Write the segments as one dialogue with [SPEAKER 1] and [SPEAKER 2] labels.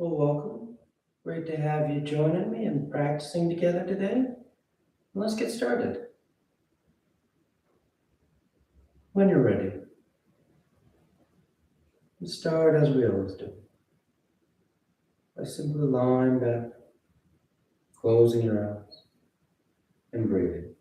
[SPEAKER 1] Well, welcome. Great to have you joining me and practicing together today. Let's get started. When you're ready, let's start as we always do by simply lying back, closing your eyes, and breathing.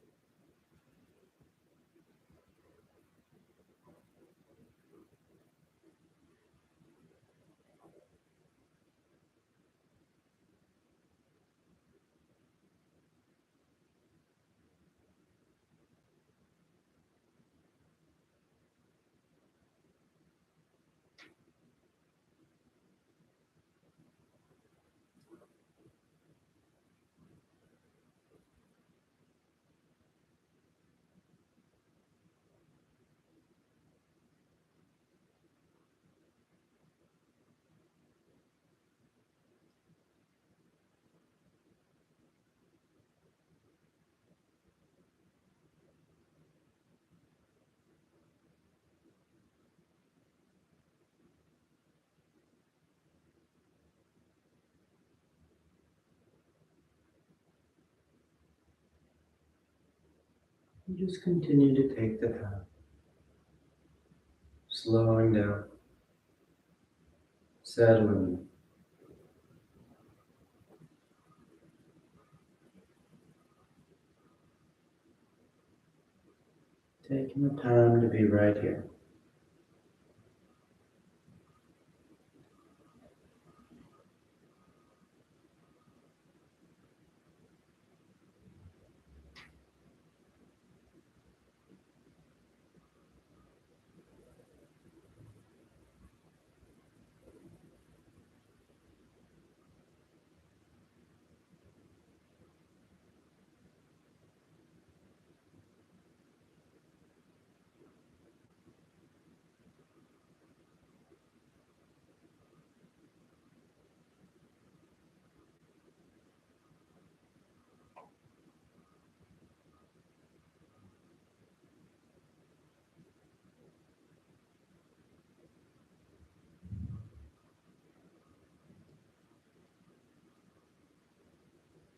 [SPEAKER 1] And just continue to take the time, slowing down, settling, taking the time to be right here.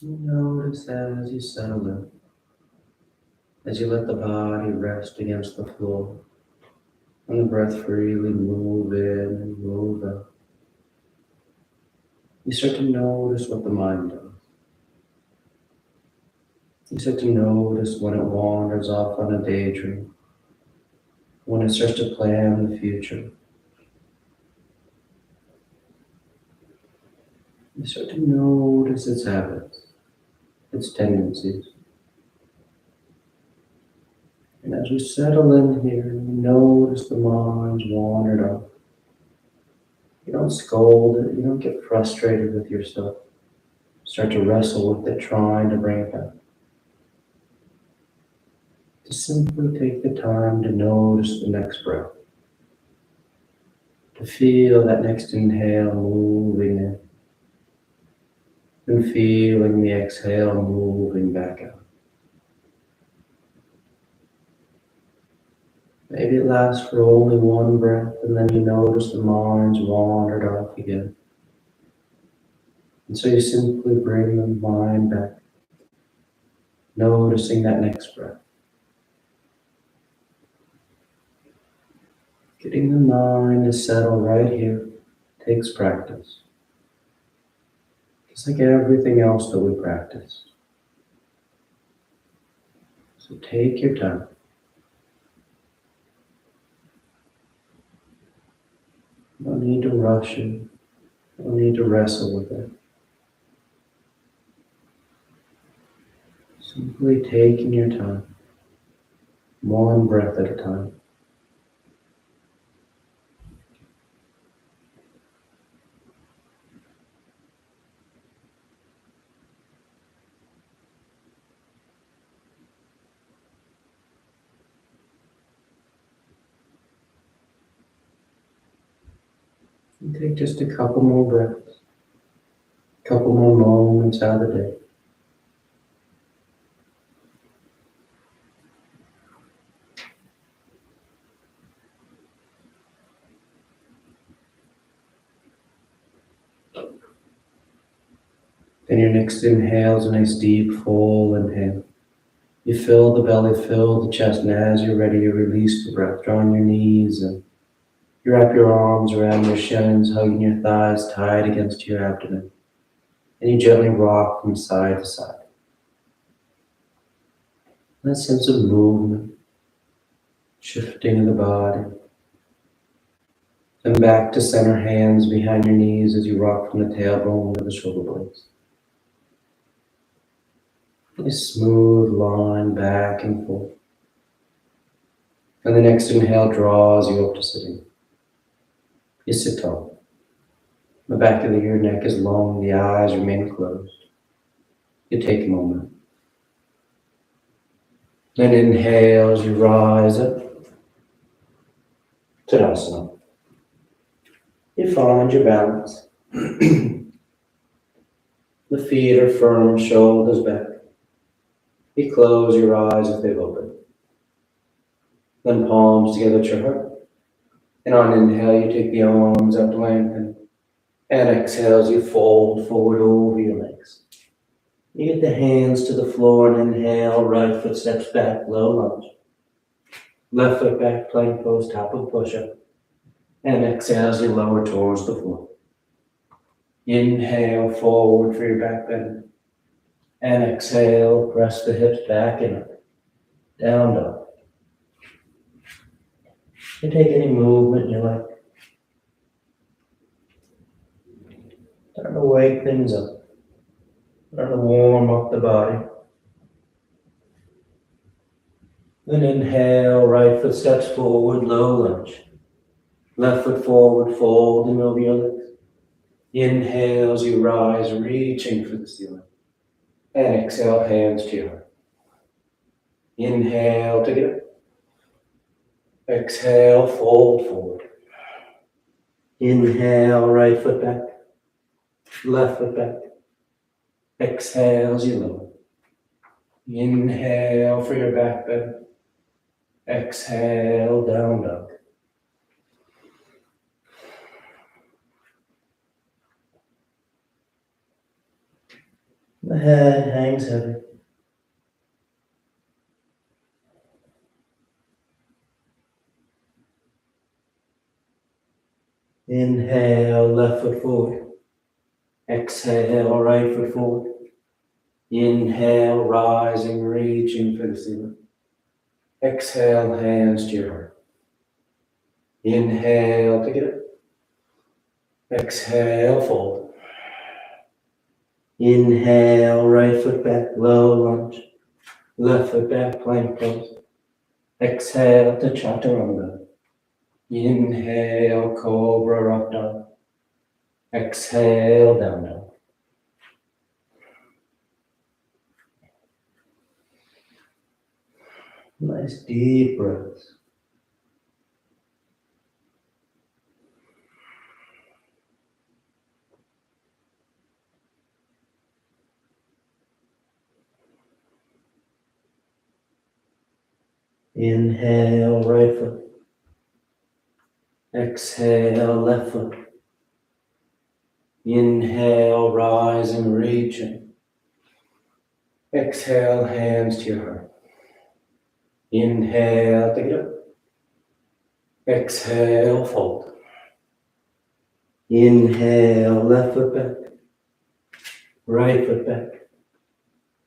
[SPEAKER 1] You notice as you settle in, as you let the body rest against the floor, and the breath freely move in and move out. You start to notice what the mind does. You start to notice when it wanders off on a daydream, when it starts to plan the future. You start to notice its habits, its tendencies. And as we settle in here, you notice the mind's wandered off. You don't scold it, you don't get frustrated with yourself. Start to wrestle with it, trying to bring it back. Just simply take the time to notice the next breath. To feel that next inhale moving in. And feeling the exhale moving back out. Maybe it lasts for only one breath, and then you notice the mind's wandered off again. And so you simply bring the mind back, noticing that next breath. Getting the mind to settle right here takes practice. Just like everything else that we practice. So take your time. No need to rush it. No need to wrestle with it. Simply taking your time, one breath at a time. And take just a couple more breaths, a couple more moments out of the day. And your next inhale is a nice deep full inhale. You fill the belly, fill the chest, and as you're ready, you release the breath. Draw on your knees and you wrap your arms around your shins, hugging your thighs tight against your abdomen. And you gently rock from side to side. That sense of movement, shifting of the body. And back to center, hands behind your knees as you rock from the tailbone to the shoulder blades. A smooth line back and forth. And the next inhale draws you up to sitting. You sit tall. The back of your neck is long, the eyes remain closed. You take a moment. Then inhale as you rise up. Tadasana. You find your balance. The feet are firm, shoulders back. You close your eyes if they've opened. Then palms together at your heart. And on inhale, you take the arms up, lengthen. And exhale as you fold forward over your legs. You get the hands to the floor and inhale, right foot steps back, low lunge. Left foot back, plank pose, top of push-up. And exhale as you lower towards the floor. Inhale forward for your back bend. And exhale, press the hips back and up. Down dog. You take any movement you like. Start to wake things up. Start to warm up the body. Then inhale, right foot steps forward, low lunge. Left foot forward, folding over your legs. Inhale as you rise, reaching for the ceiling. And exhale, hands to your heart. Inhale to get up. Exhale, fold forward. Inhale, right foot back. Left foot back. Exhale as you lower. Inhale for your back bend. Exhale, down dog. The head hangs heavy. Inhale, left foot forward. Exhale, right foot forward. Inhale, rising, reaching for the ceiling. Exhale, hands to your heart. Inhale to get up. Exhale, fold. Inhale, right foot back, low lunge. Left foot back, plank pose. Exhale to chaturanga. Inhale, cobra up dog. Exhale, down dog. Nice deep breaths. Inhale, right foot. Exhale, left foot. Inhale, rising, reaching. Exhale, hands to your heart. Inhale to get up. Exhale, fold. Inhale, left foot back. Right foot back.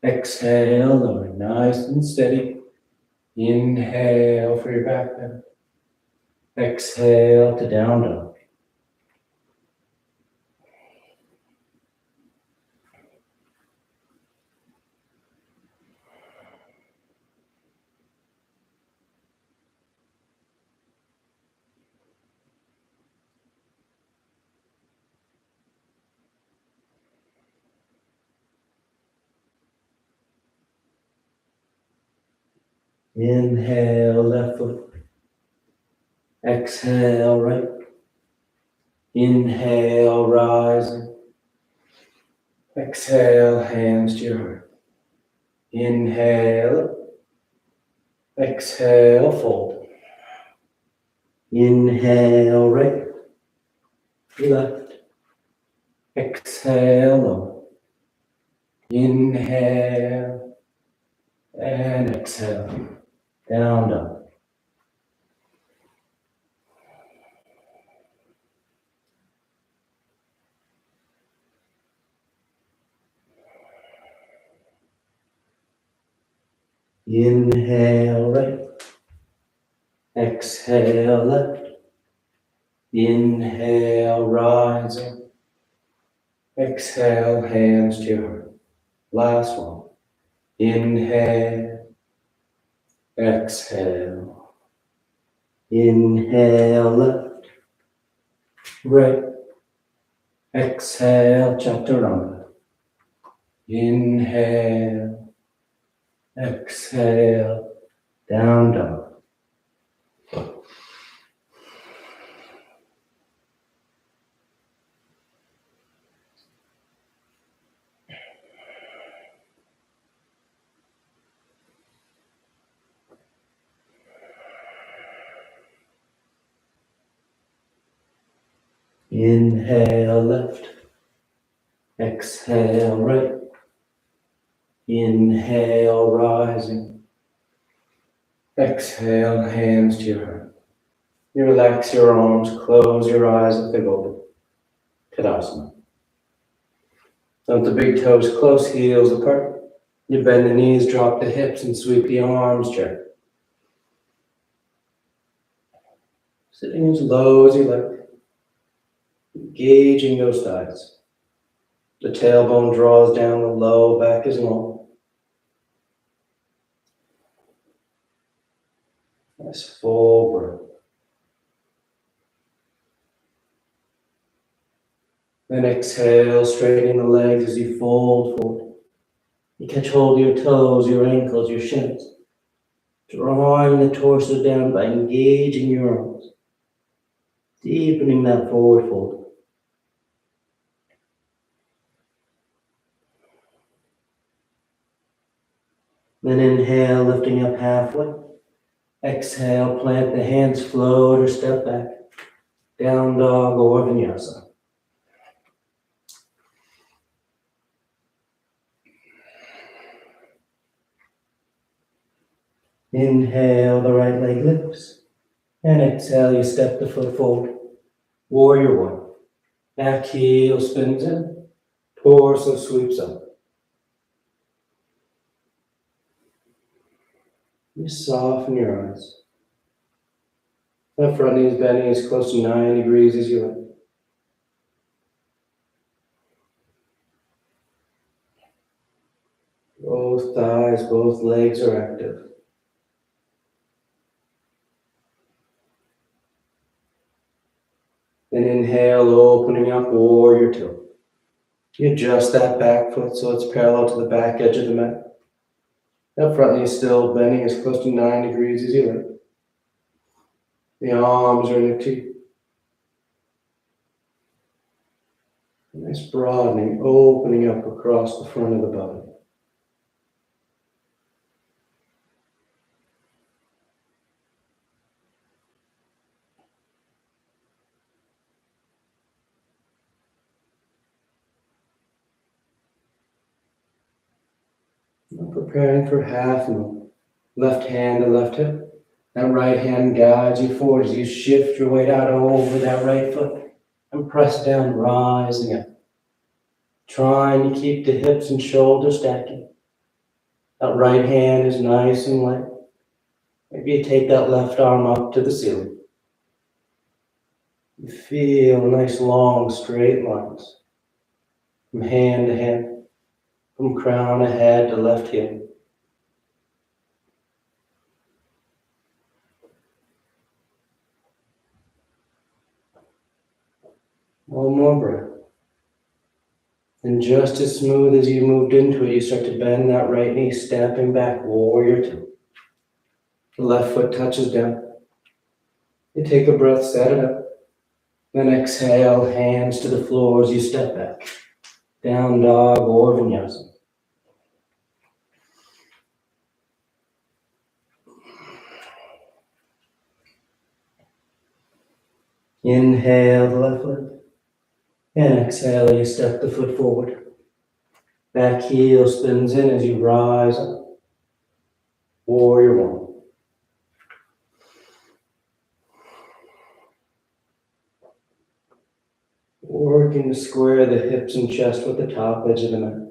[SPEAKER 1] Exhale, lower, nice and steady. Inhale for your back bend. Exhale to down dog. Inhale, left foot. Exhale, right. Inhale, rising. Exhale, hands to your heart. Inhale. Exhale, fold. Inhale, right. Left. Exhale, lower. Inhale and exhale. Down dog. Inhale right. Exhale left. Inhale, rising. Exhale, hands to your heart. Last one. Inhale. Exhale. Inhale left. Right. Exhale, chaturanga. Inhale. Exhale. Down dog. Inhale left. Exhale right. Inhale rising. Exhale, hands to your heart. You relax your arms, close your eyes if they're open. Tadasana. Let the big toes close, heels apart. You bend the knees, drop the hips, and sweep the arms gently. Sitting as low as you like. Engaging those thighs. The tailbone draws down, the low back is long. Nice full breath. Then exhale, straightening the legs as you fold forward. You catch hold of your toes, your ankles, your shins. Drawing the torso down by engaging your arms. Deepening that forward fold. Then inhale, lifting up halfway. Exhale, plant the hands, float or step back. Down dog or vinyasa. Inhale, the right leg lifts. And exhale, you step the foot forward. Warrior one. Back heel spins in. Torso sweeps up. You soften your eyes. Left front knee is bending as close to 90 degrees as you like. Both thighs, both legs are active. Then inhale, opening up, warrior two. You adjust that back foot so it's parallel to the back edge of the mat. That front knee is still bending as close to 9 degrees as you like. The arms are in a T. Nice broadening, opening up across the front of the body. Now preparing for half moon. Left hand to left hip. That right hand guides you forward as you shift your weight out over that right foot and press down, rising up. Trying to keep the hips and shoulders stacking. That right hand is nice and light. Maybe you take that left arm up to the ceiling. You feel nice long straight lines from hand to hand, from crown of head to left heel. One more breath. And just as smooth as you moved into it, you start to bend that right knee, stepping back, warrior two. The left foot touches down. You take a breath, set it up. Then exhale, hands to the floor as you step back. Down dog or vinyasa. Inhale the left leg. And exhale, you step the foot forward. Back heel spins in as you rise up. Warrior one. Working to square the hips and chest with the top edge of the mat.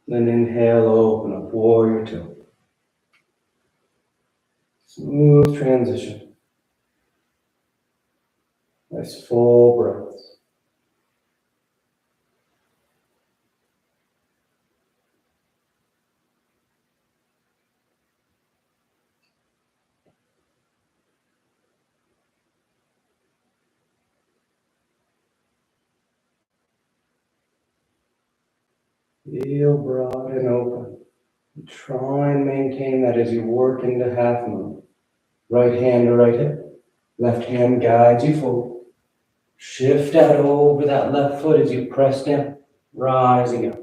[SPEAKER 1] Then inhale, open up, warrior two. Smooth transition. Nice full breaths. Feel broad and open. Try and maintain that as you work into half moon. Right hand to right hip. Left hand guides you forward. Shift out over that left foot as you press down. Rising up.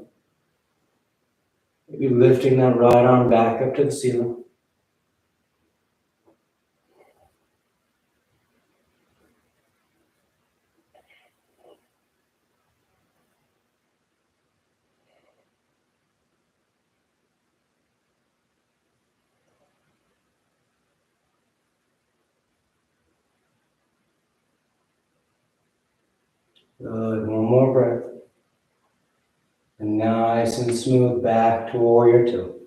[SPEAKER 1] Maybe lifting that right arm back up to the ceiling. Good, one more breath. And nice and smooth back to warrior two.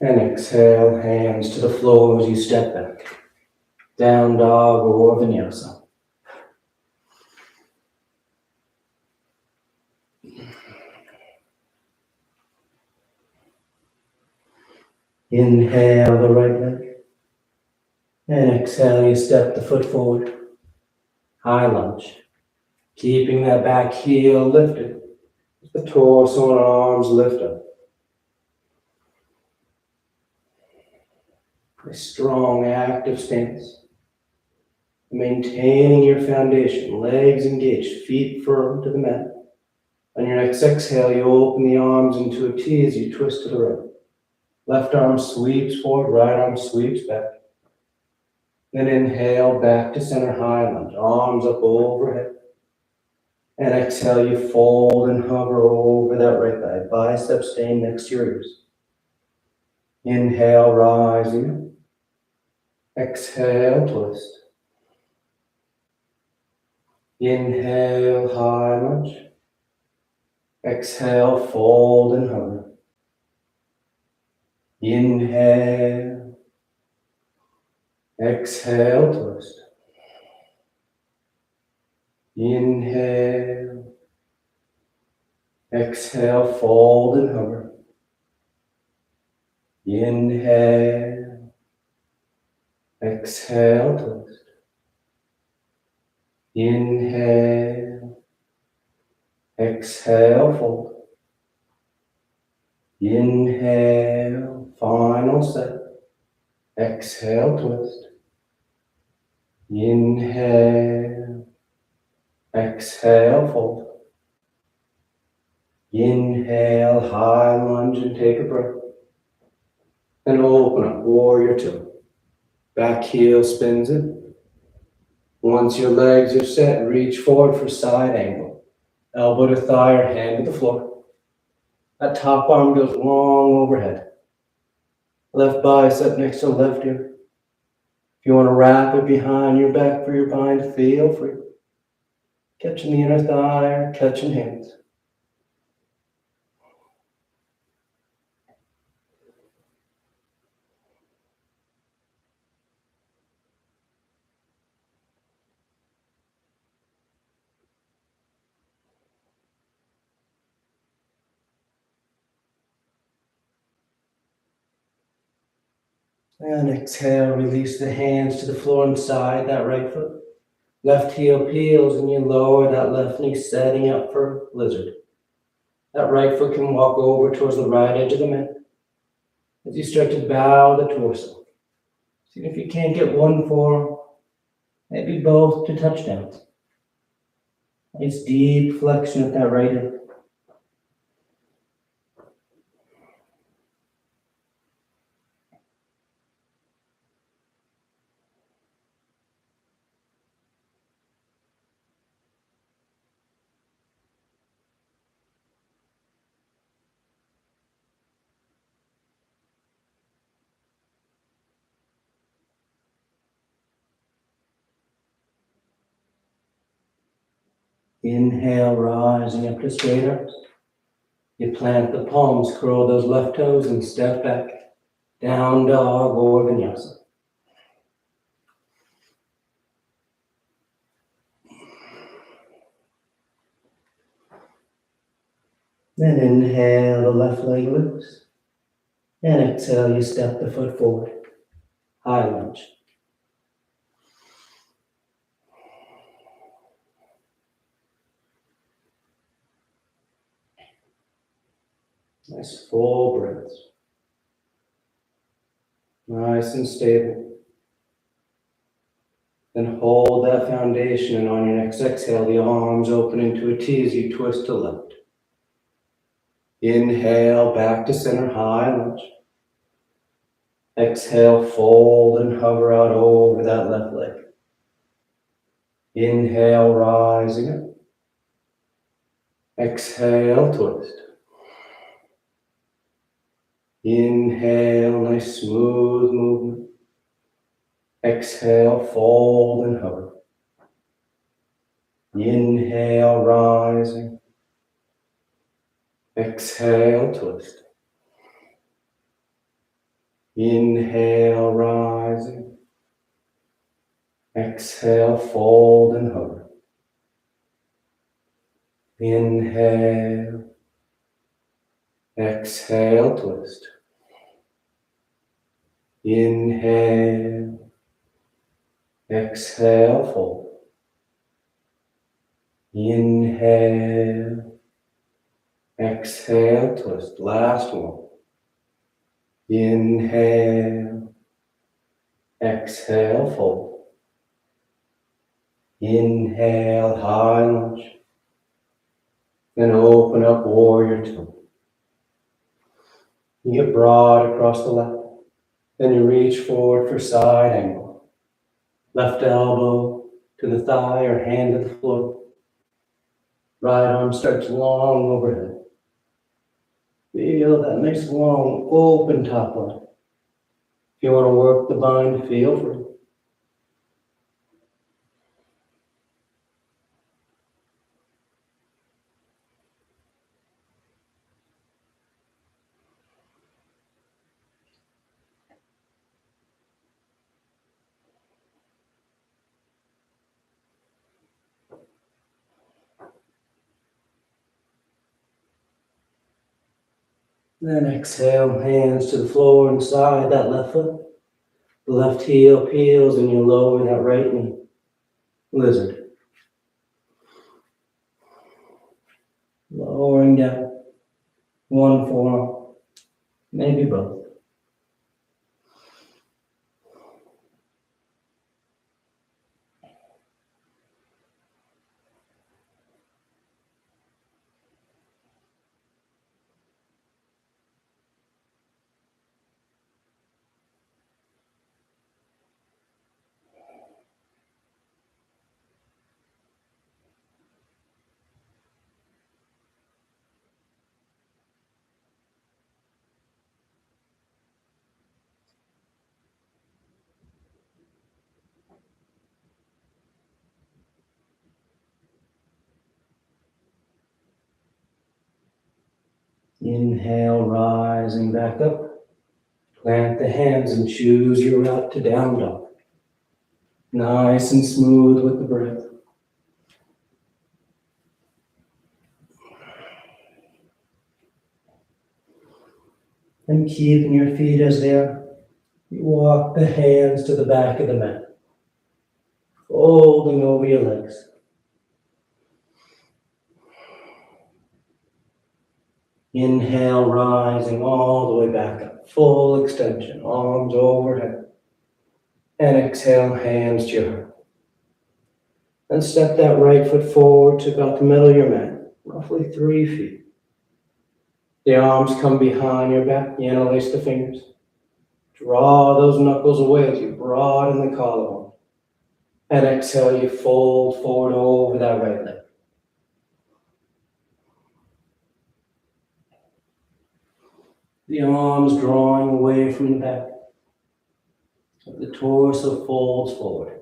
[SPEAKER 1] And exhale, hands to the floor as you step back. Down dog or vinyasa. Inhale the right leg. And exhale, you step the foot forward. High lunge. Keeping that back heel lifted. The torso and arms lift up. A strong, active stance. Maintaining your foundation. Legs engaged, feet firm to the mat. On your next exhale, you open the arms into a T as you twist to the right. Left arm sweeps forward, right arm sweeps back. Then inhale, back to center, high lunge, arms up overhead. And exhale, you fold and hover over that right thigh, biceps staying next to your ears. Inhale, rising. Exhale, twist. Inhale, high lunge. Exhale, fold and hover. Inhale. Exhale, twist. Inhale. Exhale, fold and hover. Inhale. Exhale, twist. Inhale. Exhale, fold. Inhale, final set. Exhale, twist. Inhale. Exhale, fold. Inhale, high lunge and take a breath. And open up, warrior two. Back heel spins in. Once your legs are set, reach forward for side angle. Elbow to thigh or hand to the floor. That top arm goes long overhead. Left bicep next to left ear. If you want to wrap it behind your back for your bind, feel free. Catching the inner thigh or catching hands. And exhale, release the hands to the floor inside that right foot. Left heel peels and you lower that left knee, setting up for lizard. That right foot can walk over towards the right edge of the mat. As you start to bow the torso. See if you can't get one forearm, maybe both to touchdowns. Nice deep flexion at that right hip. Inhale, rising up to straight arms. You plant the palms, curl those left toes, and step back. Down dog or vinyasa. Then inhale, the left leg loose. And exhale, you step the foot forward. High lunge. Nice full breaths. Nice and stable. Then hold that foundation, and on your next exhale, the arms open into a T as you twist to left. Inhale, back to center, high lunge. Exhale, fold and hover out over that left leg. Inhale, rising up. Exhale, twist. Inhale, nice smooth movement. Exhale, fold and hover. Inhale, rising. Exhale, twist. Inhale, rising. Exhale, fold and hover. Inhale. Exhale, twist. Inhale. Exhale, fold. Inhale. Exhale, twist. Last one. Inhale. Exhale, fold. Inhale, high lunge. Then open up, warrior two. You get broad across the left. Then you reach forward for side angle. Left elbow to the thigh or hand to the floor. Right arm starts long overhead. Feel that nice long open top line. If you want to work the bind, feel free. Then exhale, hands to the floor inside that left foot. The left heel peels and you lower that right knee. Lizard. Lowering down. One forearm, maybe both. Inhale, rising back up. Plant the hands and choose your route to down dog. Nice and smooth with the breath. And keeping your feet as they are, you walk the hands to the back of the mat, folding over your legs. Inhale, rising all the way back up, full extension, arms overhead. And exhale, hands to your heart. And step that right foot forward to about the middle of your mat, roughly 3 feet. The arms come behind your back, you interlace the fingers. Draw those knuckles away as you broaden the collarbone. And exhale, you fold forward over that right leg. The arms drawing away from the back. The torso folds forward.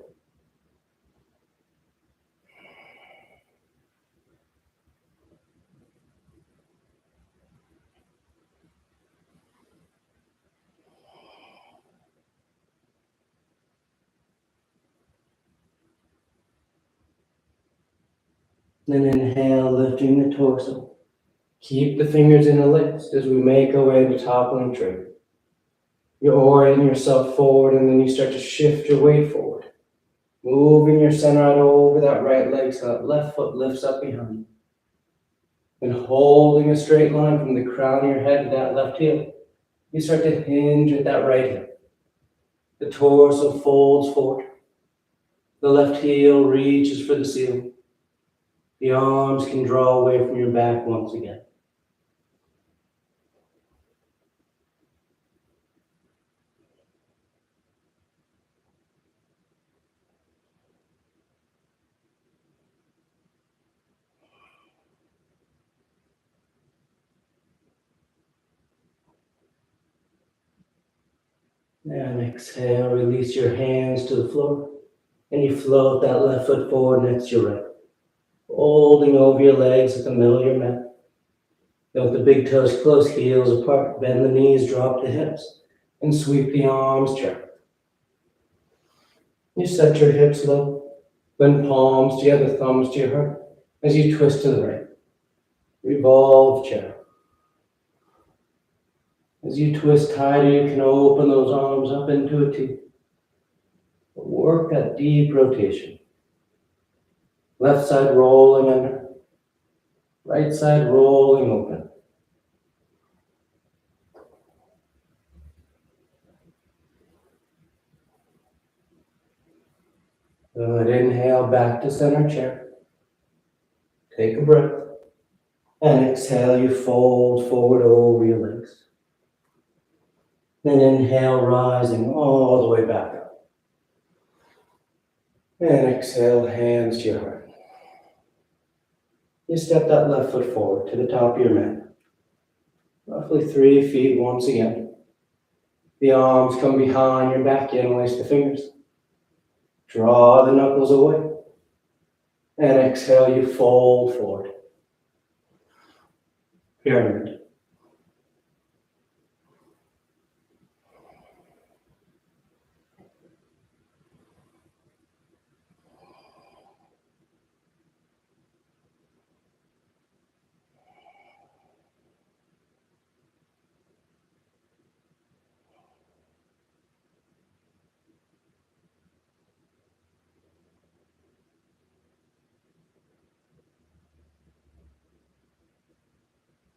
[SPEAKER 1] Then inhale, lifting the torso. Keep the fingers interlaced as we make our way to toppling tree. You orient yourself forward and then you start to shift your weight forward. Moving your center out over that right leg so that left foot lifts up behind you. And holding a straight line from the crown of your head to that left heel, you start to hinge at that right hip. The torso folds forward. The left heel reaches for the ceiling. The arms can draw away from your back once again. And exhale, release your hands to the floor. And you float that left foot forward next to your right. Holding over your legs at the middle of your mat. Then with the big toes close, heels apart, bend the knees, drop the hips, and sweep the arms chair. You set your hips low, bend palms together, thumbs to your heart, as you twist to the right. Revolve chair. As you twist tighter, you can open those arms up into a T. Work that deep rotation. Left side rolling under, right side rolling open. Good, inhale back to center chair. Take a breath. And exhale, you fold forward over your legs. Then inhale, rising all the way back up. And exhale, hands to your heart. You step that left foot forward to the top of your mat. Roughly 3 feet once again. The arms come behind your back, you interlace the fingers. Draw the knuckles away. And exhale, you fold forward. Pyramid.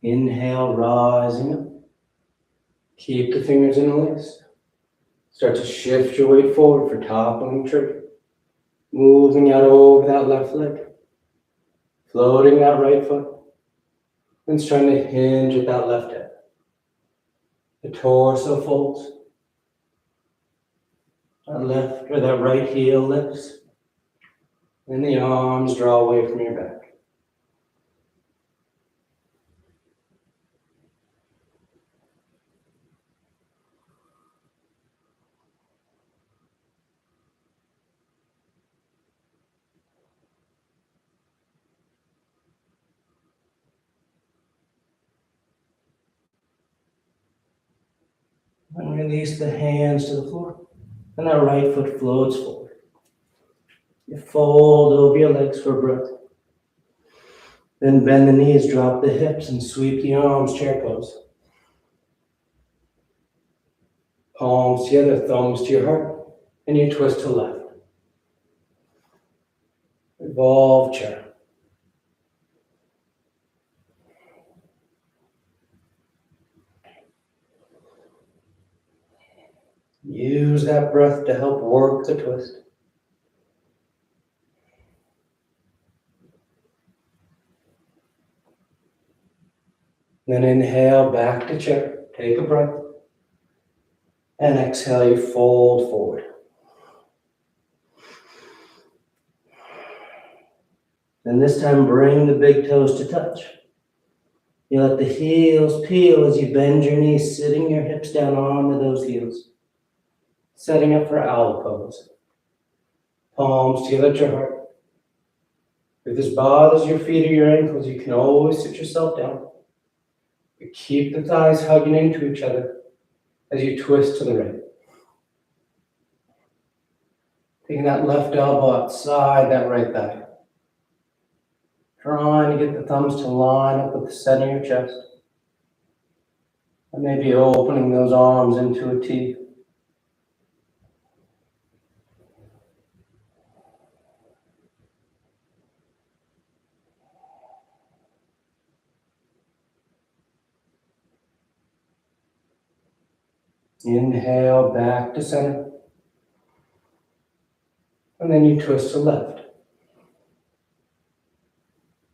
[SPEAKER 1] Inhale, rising up. Keep the fingers interlaced. Start to shift your weight forward for toppling tree. Moving out over that left leg. Floating that right foot. And starting to hinge at that left hip. The torso folds. That left or that right heel lifts. And the arms draw away from your back. And release the hands to the floor. And that right foot floats forward. You fold over your legs for a breath. Then bend the knees, drop the hips, and sweep the arms, chair pose. Palms together, thumbs to your heart, and you twist to left. Revolve chair. Use that breath to help work the twist. Then inhale back to chair. Take a breath. And exhale, you fold forward. And this time, bring the big toes to touch. You let the heels peel as you bend your knees, sitting your hips down onto those heels. Setting up for owl pose. Palms together at your heart. If this bothers your feet or your ankles, you can always sit yourself down. But keep the thighs hugging into each other as you twist to the right. Taking that left elbow outside that right thigh. Trying to get the thumbs to line up with the center of your chest. And maybe opening those arms into a T. Inhale back to center. And then you twist to left.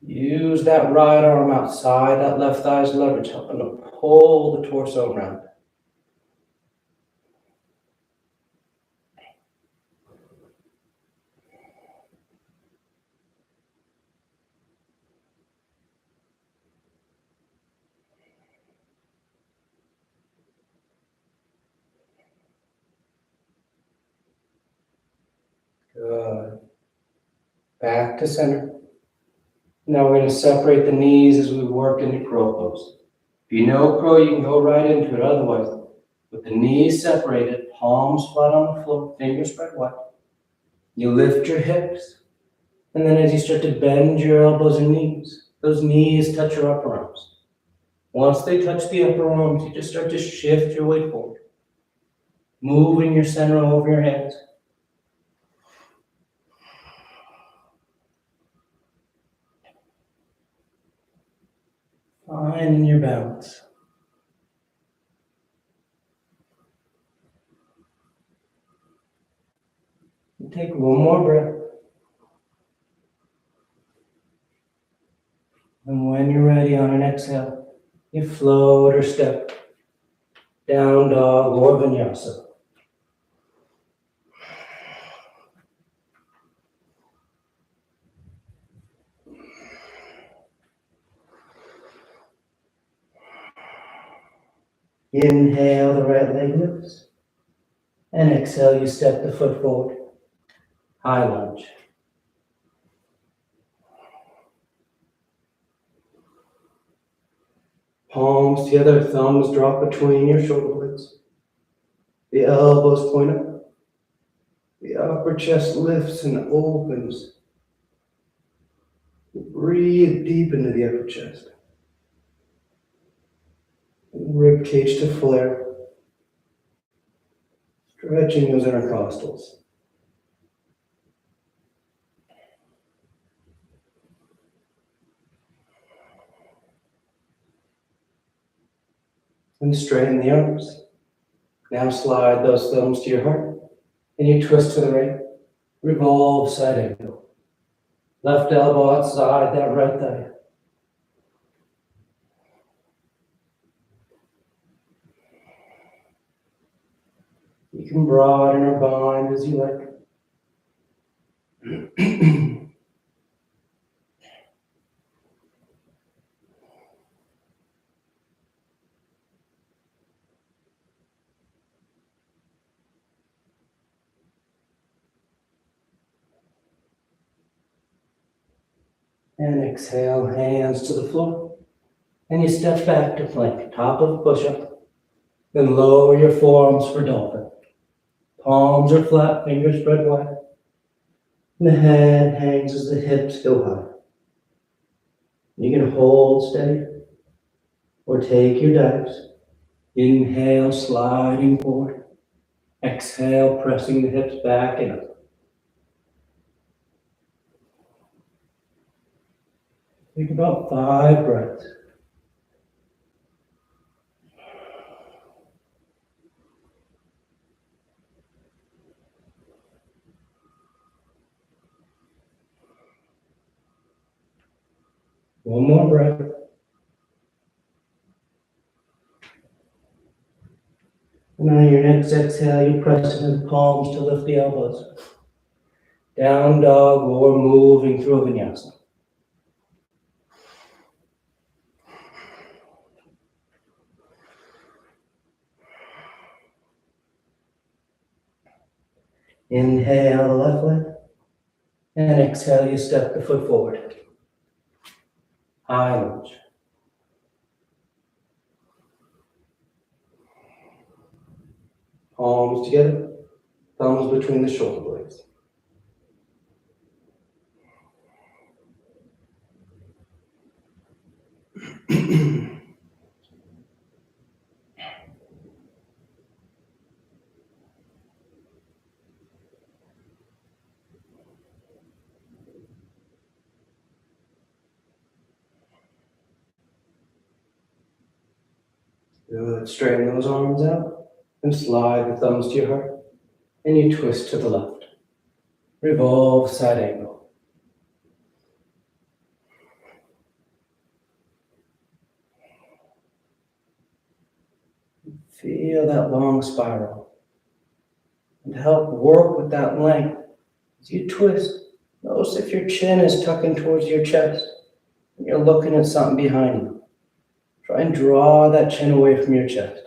[SPEAKER 1] Use that right arm outside that left thigh's leverage, helping to pull the torso around. Good. Back to center. Now we're going to separate the knees as we work into crow pose. If you know crow, you can go right into it. Otherwise, with the knees separated, palms flat on the floor, fingers spread wide. You lift your hips, and then as you start to bend your elbows and knees, those knees touch your upper arms. Once they touch the upper arms, you just start to shift your weight forward, moving your center over your hands. Finding your balance. And take one more breath. And when you're ready on an exhale, you float or step down dog or vinyasa. Inhale, the right leg lifts. And exhale, you step the foot forward. High lunge. Palms together, thumbs drop between your shoulder blades. The elbows point up. The upper chest lifts and opens. Breathe deep into the upper chest. Rib cage to flare. Stretching those intercostals. And straighten the arms. Now slide those thumbs to your heart. And you twist to the right. Revolve side angle. Left elbow outside that right thigh. You can broaden or bind as you like. And exhale, hands to the floor. And you step back to plank, top of push-up. Then lower your forearms for dolphin. Palms are flat, fingers spread wide. And the head hangs as the hips go high. You can hold steady or take your dives. Inhale, sliding forward. Exhale, pressing the hips back and up. Take about 5 breaths. One more breath. And on your next exhale, you press into the palms to lift the elbows. Down dog or moving through a vinyasa. Inhale the left leg. And exhale, you step the foot forward. High lunge. Palms together, thumbs between the shoulder blades. Good. Straighten those arms out and slide the thumbs to your heart. And you twist to the left. Revolve side angle. Feel that long spiral. And help work with that length. As you twist, notice if your chin is tucking towards your chest and you're looking at something behind you. Try and draw that chin away from your chest.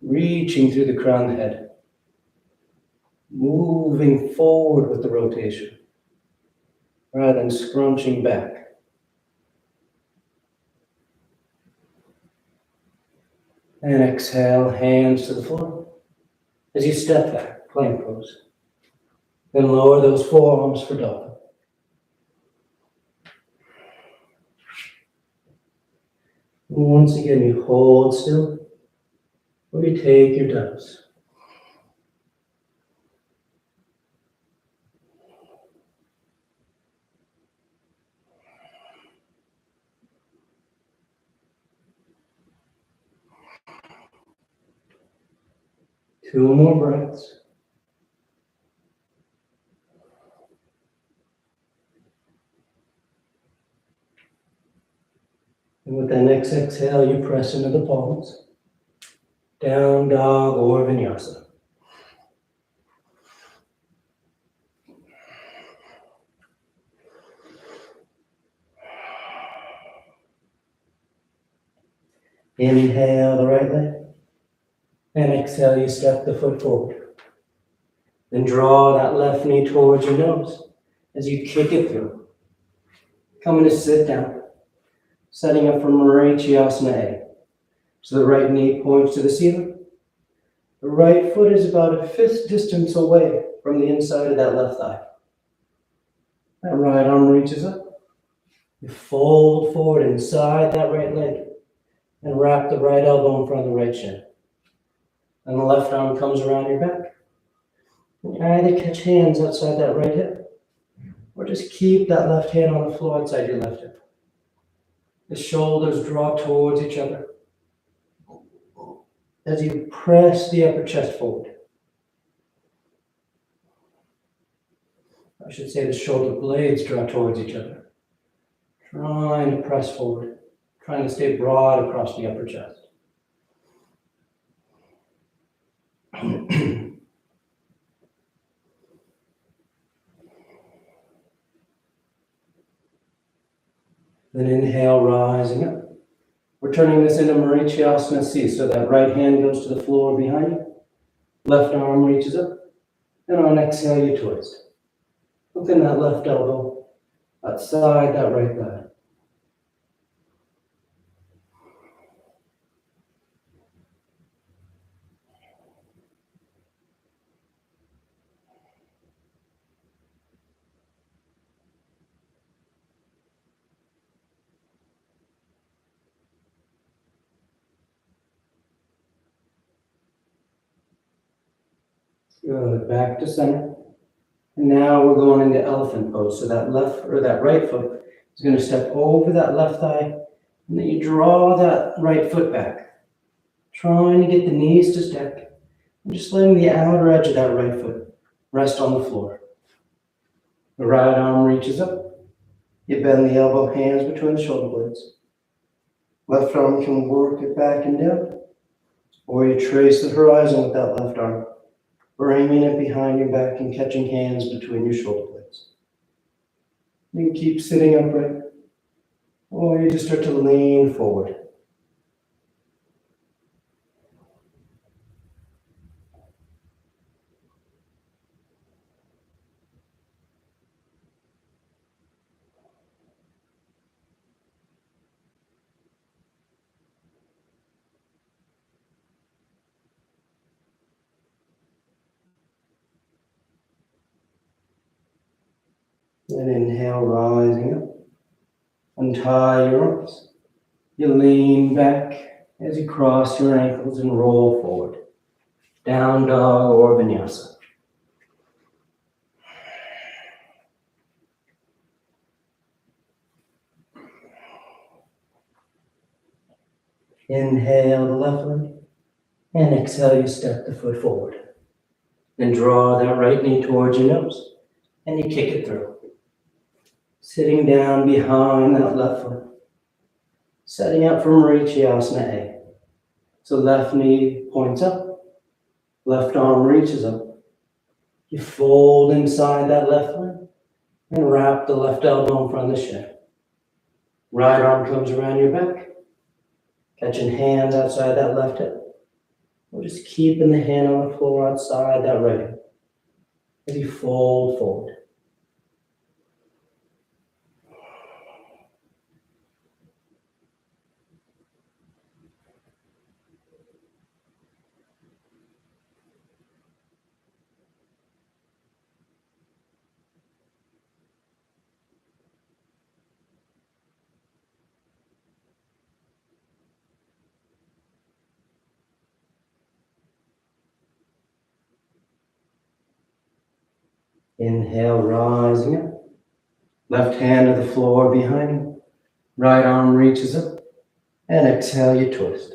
[SPEAKER 1] Reaching through the crown of the head. Moving forward with the rotation rather than scrunching back. And exhale, hands to the floor. As you step back, plank pose. Then lower those forearms for dolphin. And once again, you hold still, or you take your dives. Two more breaths. And with that next exhale, you press into the palms. Down dog or vinyasa. Inhale the right leg. And exhale, you step the foot forward. Then draw that left knee towards your nose as you kick it through. Coming to sit down. Setting up for Marichyasana A. So the right knee points to the ceiling. The right foot is about a fifth distance away from the inside of that left thigh. That right arm reaches up. You fold forward inside that right leg and wrap the right elbow in front of the right shin. And the left arm comes around your back. You either catch hands outside that right hip or just keep that left hand on the floor outside your left hip. The shoulders draw towards each other as you press the upper chest forward. I should say the shoulder blades draw towards each other. Trying to press forward, trying to stay broad across the upper chest. Then inhale, rising up. We're turning this into Marichyasana C, so that right hand goes to the floor behind you. Left arm reaches up. And on exhale, you twist. Hooking that left elbow outside that right thigh. Good, back to center. And now we're going into elephant pose. So that left or that right foot is going to step over that left thigh, and then you draw that right foot back. Trying to get the knees to stack, and just letting the outer edge of that right foot rest on the floor. The right arm reaches up. You bend the elbow hands between the shoulder blades. Left arm can work it back and down, or you trace the horizon with that left arm, bringing it behind your back and catching hands between your shoulder blades. You can keep sitting upright, or you just start to lean forward. And inhale, rising up. Untie your arms. You lean back as you cross your ankles and roll forward. Down dog or vinyasa. Inhale the left leg, and exhale, you step the foot forward. Then draw that right knee towards your nose, and you kick it through. Sitting down behind that left foot. Setting up for Marichyasana A. So left knee points up, left arm reaches up. You fold inside that left leg, and wrap the left elbow in front of the shin. Right arm comes around your back, catching hands outside that left hip. Or just keeping the hand on the floor outside that right hip as you fold forward. Inhale, rising up. Left hand to the floor behind you. Right arm reaches up. And exhale, you twist.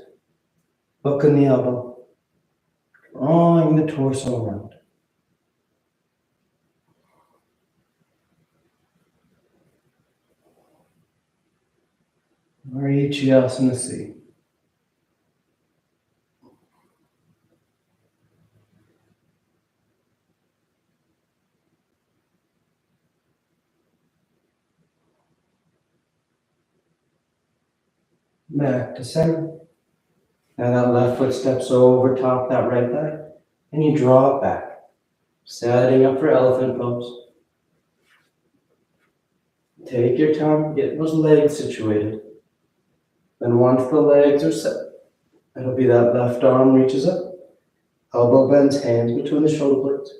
[SPEAKER 1] Hook in the elbow. Drawing the torso around. Marichyasana C. Back to center. Now that left foot steps over top that right thigh, and you draw it back. Setting up for elephant pose. Take your time, get those legs situated. Then once the legs are set, it'll be that left arm reaches up, elbow bends, hands between the shoulder blades.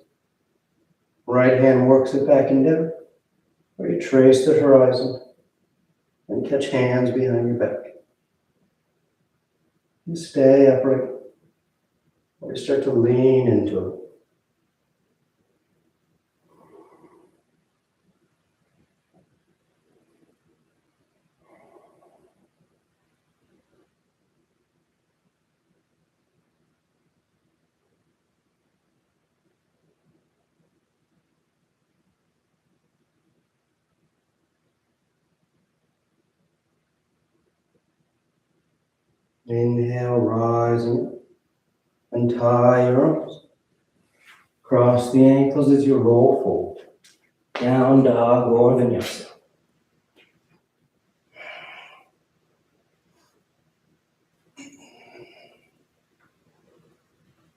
[SPEAKER 1] Right hand works it back and down, or you trace the horizon and catch hands behind your back. You stay upright, or you start to lean into it. Inhale, rising up. Untie your arms. Cross the ankles as you roll forward. Down dog or vinyasa.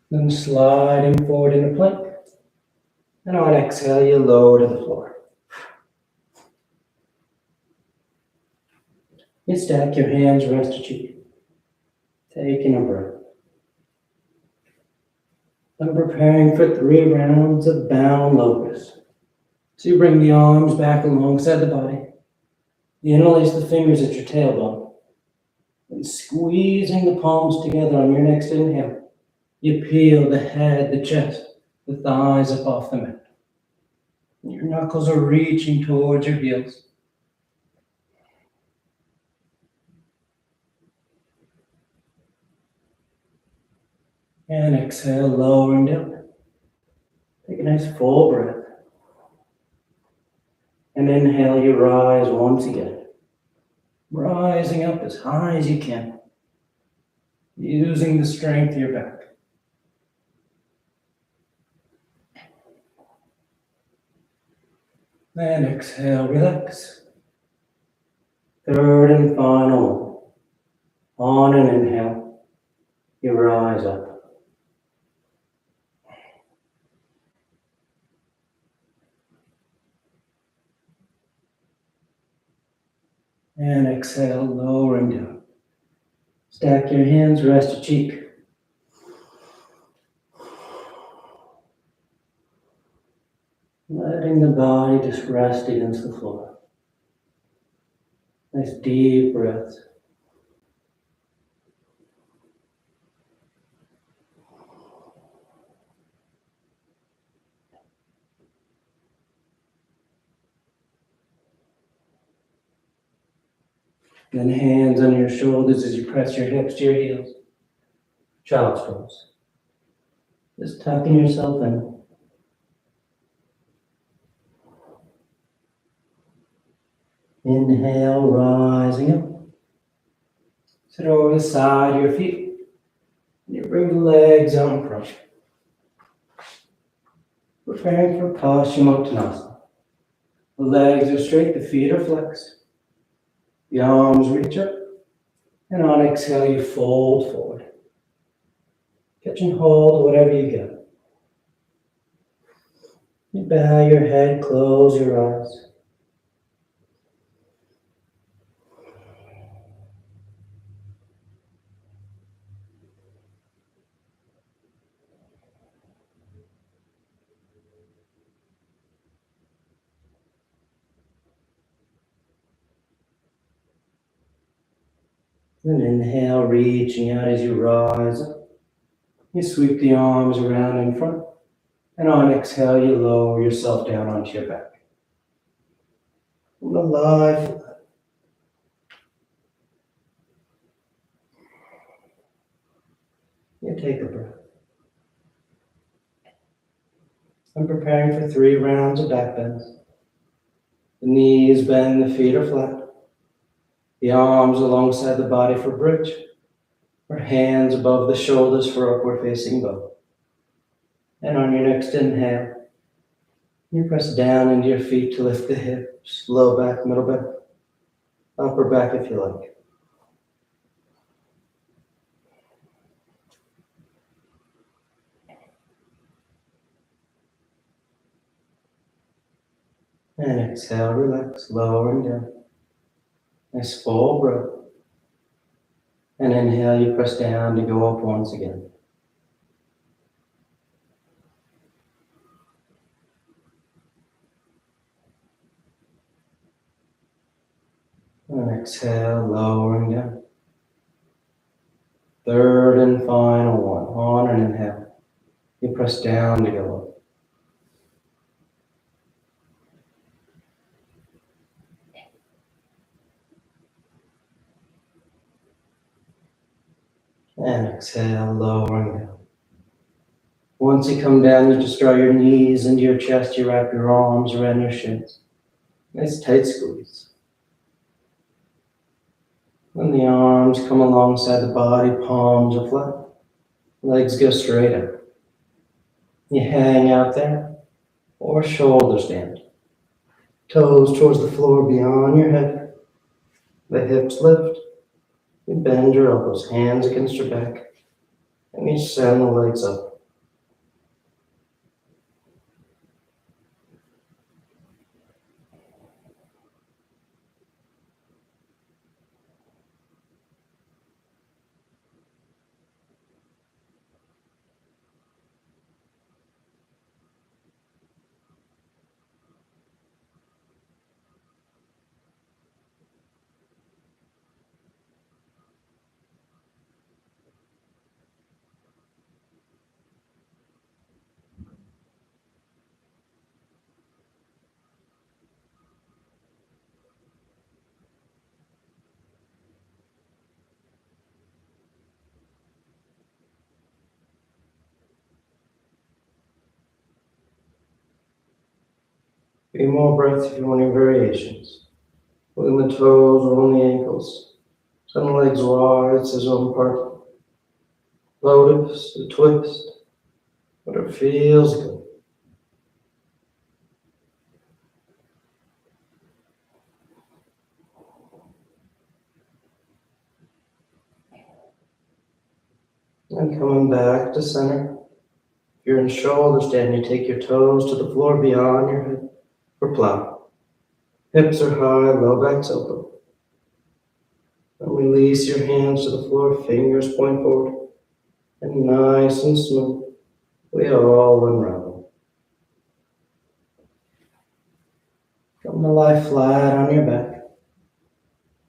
[SPEAKER 1] Then sliding forward into plank. And on exhale, you lower to the floor. You stack your hands, rest at your feet. Taking a breath. I'm preparing for 3 rounds of bound locust. So you bring the arms back alongside the body. You interlace the fingers at your tailbone. And squeezing the palms together on your next inhale, you peel the head, the chest, the thighs up off the mat. Your knuckles are reaching towards your heels. And exhale, lowering down. Take a nice full breath. And inhale, you rise once again. Rising up as high as you can. Using the strength of your back. And exhale, relax. Third and final one. On an inhale, you rise up. And exhale, lowering down. Stack your hands, rest your cheek. Letting the body just rest against the floor. Nice deep breaths. Then hands on your shoulders as you press your hips to your heels. Child's pose. Just tucking yourself in. Inhale, rising up. Sit over the side of your feet. And you bring the legs out in front. Preparing for Paschimottanasana. The legs are straight, the feet are flexed. The arms reach up. And on exhale, you fold forward. Catching hold of whatever you get. You bow your head, close your eyes. Then inhale, reaching out as you rise up. You sweep the arms around in front. And on exhale, you lower yourself down onto your back. And lie flat. You take a breath. I'm preparing for 3 rounds of back bends. The knees bend, the feet are flat. The arms alongside the body for bridge. Or hands above the shoulders for upward facing bow. And on your next inhale, you press down into your feet to lift the hips, low back, middle back, upper back if you like. And exhale, relax, lowering down. Nice full breath. And inhale, you press down to go up once again. And exhale, lowering down. Third and final one. On an inhale, you press down to go up. And exhale, lowering down. Once you come down, you just draw your knees into your chest. You wrap your arms around your shins. Nice tight squeeze. When the arms come alongside the body, palms are flat. Legs go straight up. You hang out there, or shoulders stand. Toes towards the floor beyond your head. The hips lift. You bend your elbows, hands against your back. And you send the legs up. Be more breath if you want your variations. Pulling the toes, rolling the ankles. Send the legs wide, says one part. Lotus, a twist, whatever feels good. And coming back to center. If you're in shoulder stand, you take your toes to the floor beyond your head for plow. Hips are high, low back's open. And release your hands to the floor, fingers point forward. And nice and smooth, we all unravel. Come to lie flat on your back.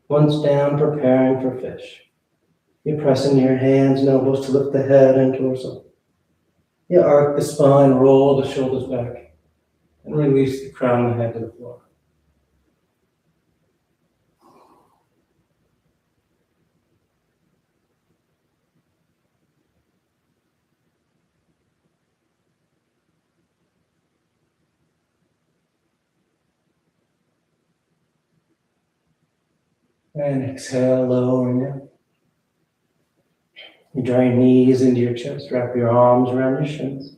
[SPEAKER 1] Once down, preparing for fish. You press into your hands and elbows to lift the head and torso. You arc the spine, roll the shoulders back, and release the crown of the head to the floor. And exhale, lowering it. You draw your knees into your chest, wrap your arms around your shins.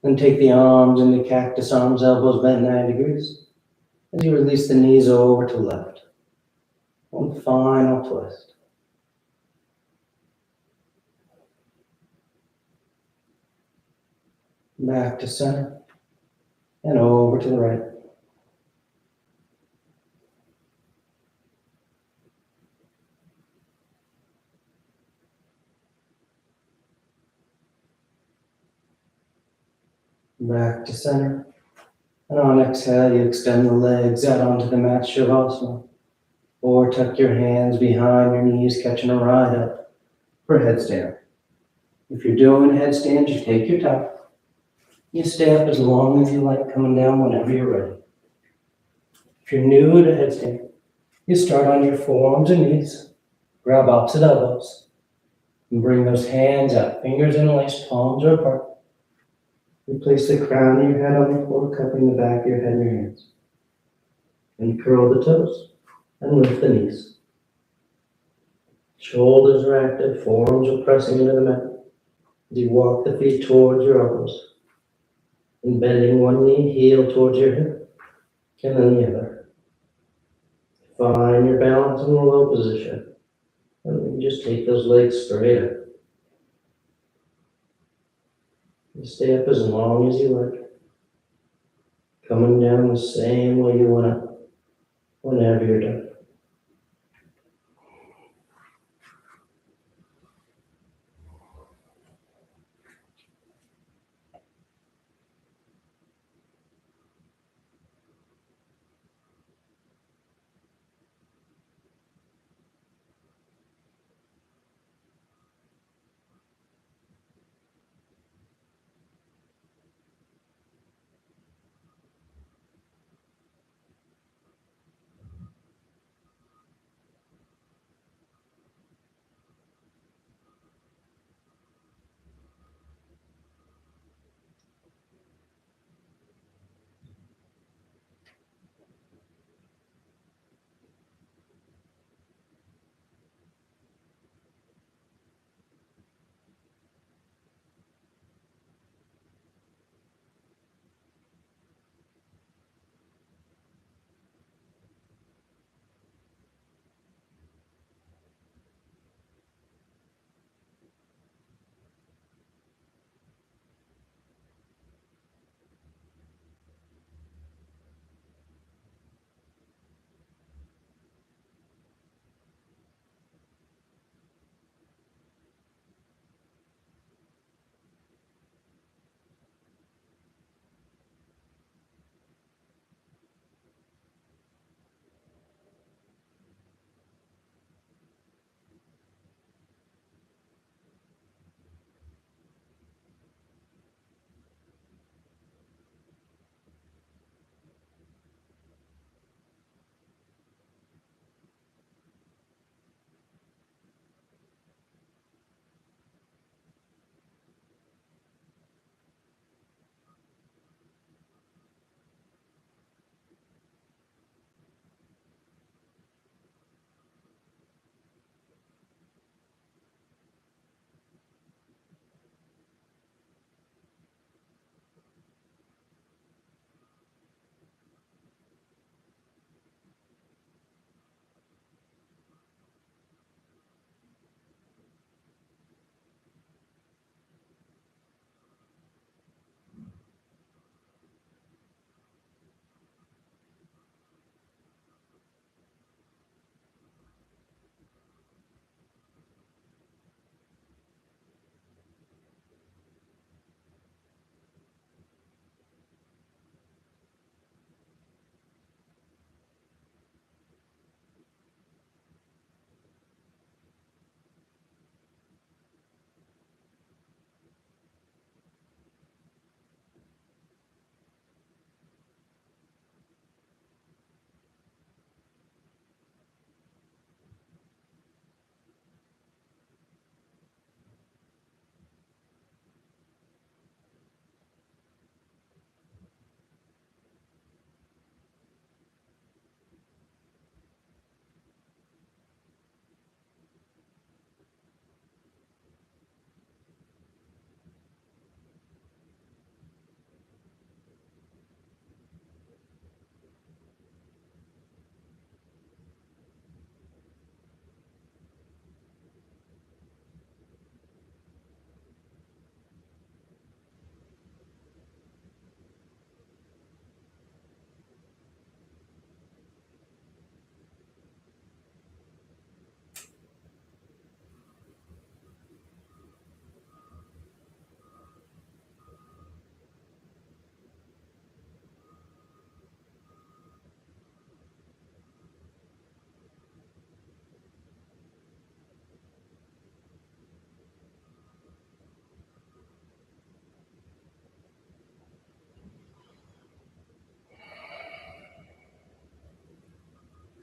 [SPEAKER 1] Then take the arms into cactus arms, elbows bent 90 degrees. As you release the knees over to the left. One final twist. Back to center. And over to the right. Back to center. And on exhale, you extend the legs out onto the mat, Shavasana. Or tuck your hands behind your knees, catching a ride up for headstand. If you're doing headstand, you take your time. You stay up as long as you like, coming down whenever you're ready. If you're new to headstand, you start on your forearms and knees, grab opposite elbows, and bring those hands out, fingers interlaced, palms are apart. You place the crown of your head on the floor, cupping the back of your head in your hands. And curl the toes and lift the knees. Shoulders are active, forearms are pressing into the mat. As you walk the feet towards your elbows. And bending one knee, heel towards your hip, and then the other. Find your balance in the low position. And then just take those legs straight up. And stay up as long as you like. Coming down the same way you want to whenever you're done.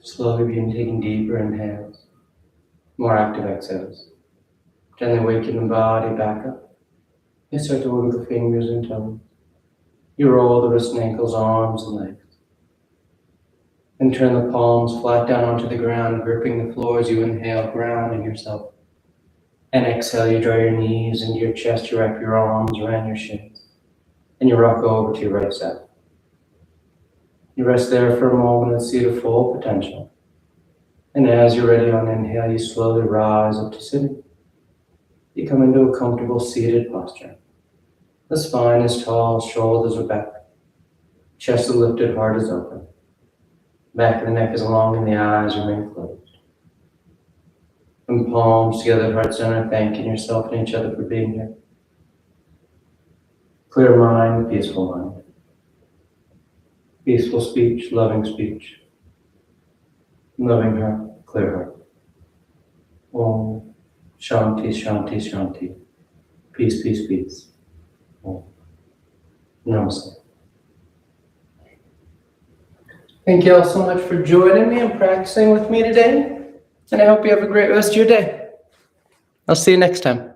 [SPEAKER 1] Slowly begin taking deeper inhales, more active exhales. Gently waking the body back up. You start to wiggle the fingers and toes. You roll the wrists and ankles, arms and legs. And turn the palms flat down onto the ground, gripping the floor as you inhale, grounding yourself. And exhale, you draw your knees into your chest, you wrap your arms around your shins. And you rock over to your right side. You rest there for a moment and see the full potential. And as you're ready on inhale, you slowly rise up to sitting. You come into a comfortable seated posture. The spine is tall, shoulders are back. Chest is lifted, heart is open. Back of the neck is long and the eyes remain closed. And palms together, heart center, thanking yourself and each other for being here. Clear mind, peaceful mind. Peaceful speech, loving speech. Loving heart, clear heart. Om Shanti, Shanti, Shanti. Peace, peace, peace. Om. Namaste. Thank you all so much for joining me and practicing with me today. And I hope you have a great rest of your day. I'll see you next time.